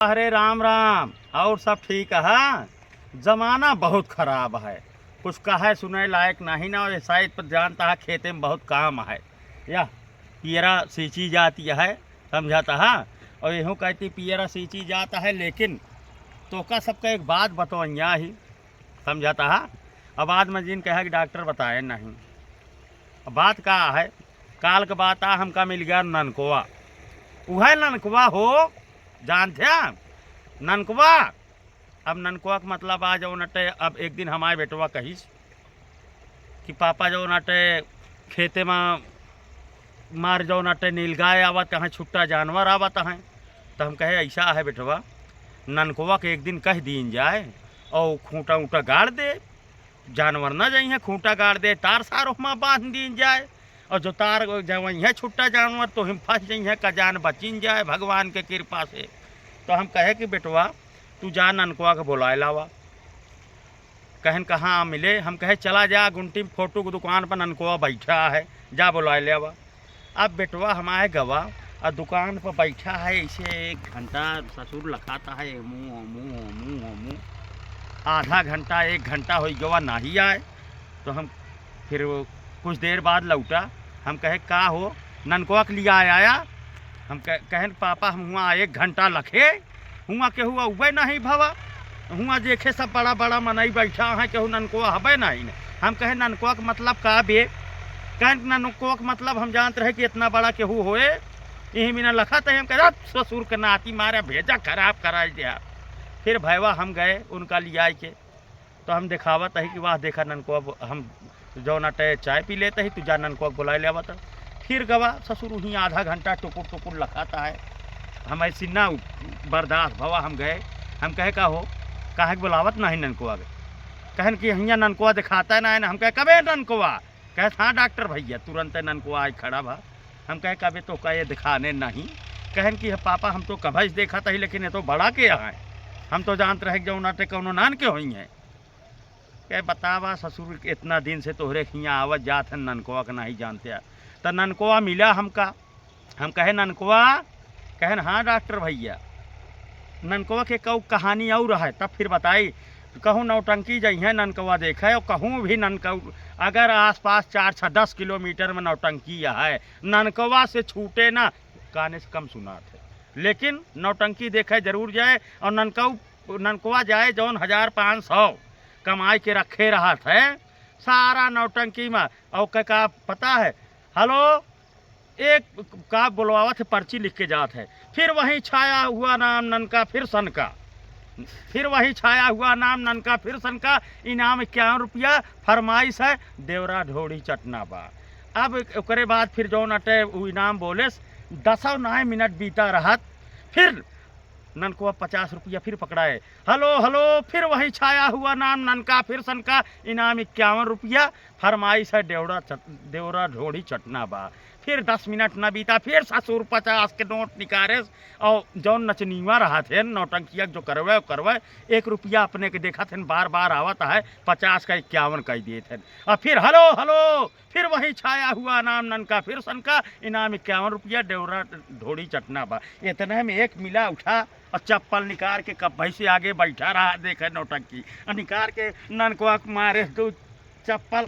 अरे राम राम। और सब ठीक है? हाँ? जमाना बहुत खराब है, कुछ कहे सुने लायक नहीं ना। और शायद पर जानता है खेते में बहुत काम है या पियरा सींची जाती है, समझाता है। और यूँ कहती पियरा सींची जाता है, लेकिन तो का सबका एक बात बतवैया ही, समझाता है। अब बाद में जिन कहे कि डॉक्टर बताए नहीं। अब बात का है, काल का बात आ हमका मिल गया ननकुआ। वह ननकुआ हो, जानते हैं ननकुआ। अब ननकुआ का मतलब आ जाओ नटे। अब एक दिन हमारे बेटवा कहीस कि पापा जो नटे खेते में मार जाओ नटे नीलगाय आवत है, छुट्टा जानवर आवत है। तो हम कहे ऐसा है बेटवा, ननकुआ के एक दिन कह दीन जाए और खूंटा ऊँटा गाड़ दे, जानवर न जाइए खूंटा गाड़ दे, तार सार में बांध दीन जाए। और जो तार जब छुट्टा जानवर तो हम फंस जाइए का जान बचिन जाए भगवान के कृपा से। तो हम कहे कि बेटवा तू जा ननकुआ के बुलाए लावा। कहन कहाँ मिले? हम कहे चला जा गुंटी फोटो की दुकान पर ननकुआ बैठा है, जा बुलाए लेवा। अब बेटवा हमारे गवा और दुकान पर बैठा है, ऐसे 1 घंटा ससुर लखाता है मुँह मुँह मुँह मुँह। आधा घंटा 1 घंटा हो गवा नहीं आए। तो हम फिर कुछ देर बाद लौटा। हम कहे का हो? ननकुआ के लिए आया। हम कहन पापा हम हुआ 1 घंटा लखे हुआ के हुआ उबे नहीं भवा हुआ देखे सब बड़ा बड़ा मनई बैठा है, केहू ननकुआ हबे नहीं। हम कहे ननकुआ का मतलब का बे? कहन ननकुआ का मतलब हम जानते रहे कि इतना बड़ा केहू होए, यही बिना लखा था। हम कहे ससुर के नाती मारे भेजा खराब करा दिया। फिर भैया हम गए उनका लिया के, तो हम दिखावत है कि वाह देखा ननकुआ। हम जो नटे चाय पी लेते ही, तू जा ननकुआ बुला ले आवत। फिर गवा ससुर वहीं आधा घंटा टुकुर टुकुर लखाता है। हम ऐसी ना बर्दाश्त भवा। हम गए, हम कहे का हो काहे बुलावत नहीं ननकुआ के? कहन कि यहाँ ननकुआ दिखाता ना है ना। हम कहे कबे ननकुआ? कहे हाँ डॉक्टर भैया। तुरंत ननकुआ आज खड़ा भा। हम कहे कबे तो कहे दिखाने नहीं। कहन कि पापा हम तो कभी देखा था ही, लेकिन ये तो बड़ा के यहाँ है, हम तो जानते रहे जो नाटे कौनो नान के हुई हैं। कहे बतावा ससुर इतना दिन से तोहरे यहाँ आवत जात है, ननकुआ का नहीं जानते। तो ननकुआ मिला हमका। हम कहे ननकुआ? कहन हाँ डॉक्टर भैया। ननकुआ के कहूँ कहानी और है तब फिर बताई। कहूँ नौटंकी जइए ननकुआ देखे, और कहूँ भी ननकऊ अगर आसपास 4-10 किलोमीटर में नौटंकी है, ननकुआ से छूटे ना काने से कम सुना थे। लेकिन नौटंकी देखे जरूर जाए। और ननकुआ जाए जौन 1500 कमाई के रखे रहा थे सारा नौटंकी में। और का पता है हेलो एक का बुलवावा थे, पर्ची लिख के जात है। फिर वहीं छाया हुआ नाम ननका फिर सन का, फिर वही छाया हुआ नाम ननका फिर सन का। इनाम 51 रुपया, फरमाइश है देवरा ढोड़ी चटना बा। अब ओकरे बाद फिर जो नटे वो इनाम बोले 10 मिनट बीता रहत। फिर ननकुआ 50 रुपया फिर पकड़ाए। हेलो हेलो फिर वही छाया हुआ नाम ननका फिर सन का। इनाम 51 रुपया, फरमाइश है देवरा ढोड़ी चटना बा। फिर 10 मिनट न बीता, फिर ससुर 50 के नोट निकाले। और जौन नचनीवा रहा थे नौटंकिया जो करवे 1 रुपया अपने के देखा थे, बार बार आवत है 50 का 51 कह दिए थे। और फिर हेलो हेलो फिर वही छाया हुआ नाम ननका फिर सन का। इनाम 51 रुपया, देवरा ढोड़ी चटना बा। इतने में एक मिला उठा और चप्पल निकाल के कब्बई से आगे बैठा रहा, देखे नौटंकी और निकाल के ननकुआ मारे 2 चप्पल।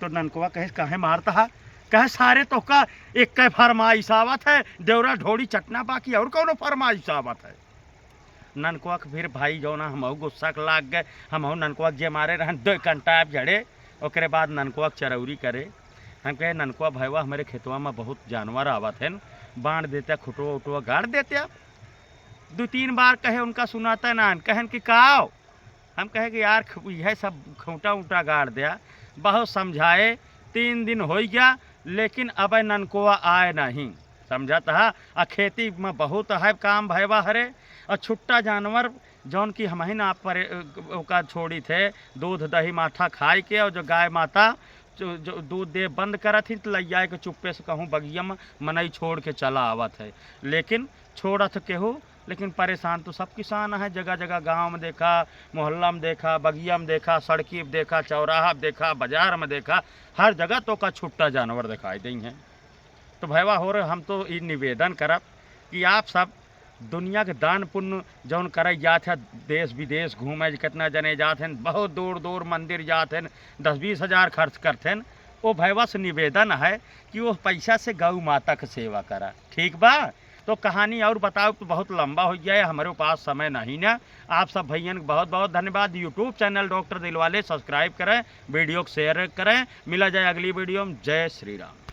तो ननकुआ कहे काहे मारता है? कहे सारे तो का एक के फरमाइश आवत है देवरा ढोड़ी चटना, बाकी और कौनो फरमाइश आवत है। ननकुआ के फिर भाई जो ना हम गुस्सा के लाग गए। हम ननकुआ जे मारे रहन 2 घंटा झड़े। ओकरे बाद ननकुआ चरौरी करे। हम कहे ननकुआ भैया हमारे खेतवा में बहुत जानवर आवत है, बांध देते खुटवा उटवा गाड़ देते। 2-3 बार कहे उनका सुनाता ना। कहन कि काओ? हम कहे कि यार यह सब खूंटा ऊँटा गाड़ दिया, बहुत समझाए, 3 दिन हो गया, लेकिन अब ननकुआ आए नहीं, समझता है। और खेती में बहुत है काम भैया हरे। और छुट्टा जानवर जौन की हम ही ना पर ओका छोड़ी थे दूध दही माठा खाए के। और जो गाय माता जो दूध दे बंद करा थी तो लैया के चुप्पे से कहूँ बगिया में मनई छोड़ के चला आवत है। लेकिन छोड़त केहू, लेकिन परेशान तो सब किसान है। जगह जगह गांव में देखा, मोहल्ला में देखा, बगिया में देखा, सड़की में देखा, चौराहा में देखा, बाजार में देखा, हर जगह तो का छुट्टा जानवर दिखाई दी हैं। तो भैया हो रहे हम तो ये निवेदन करब कि आप सब दुनिया के दान पुण्य जौन करे जात है, देश विदेश घूमे कितना जने जाते हैं, बहुत दूर दूर मंदिर जाते हैं, 10-20 हज़ार खर्च करते हैं। वो भैया से निवेदन है कि वो पैसा से गौ माता की सेवा करा। ठीक बा? तो कहानी और बताओ तो बहुत लंबा हो गया है, हमारे पास समय नहीं ना। आप सब भैया बहुत बहुत धन्यवाद। YouTube channel doctor Dilwale subscribe करें, वीडियो को शेयर करें। मिला जाए अगली वीडियो में। जय श्री राम।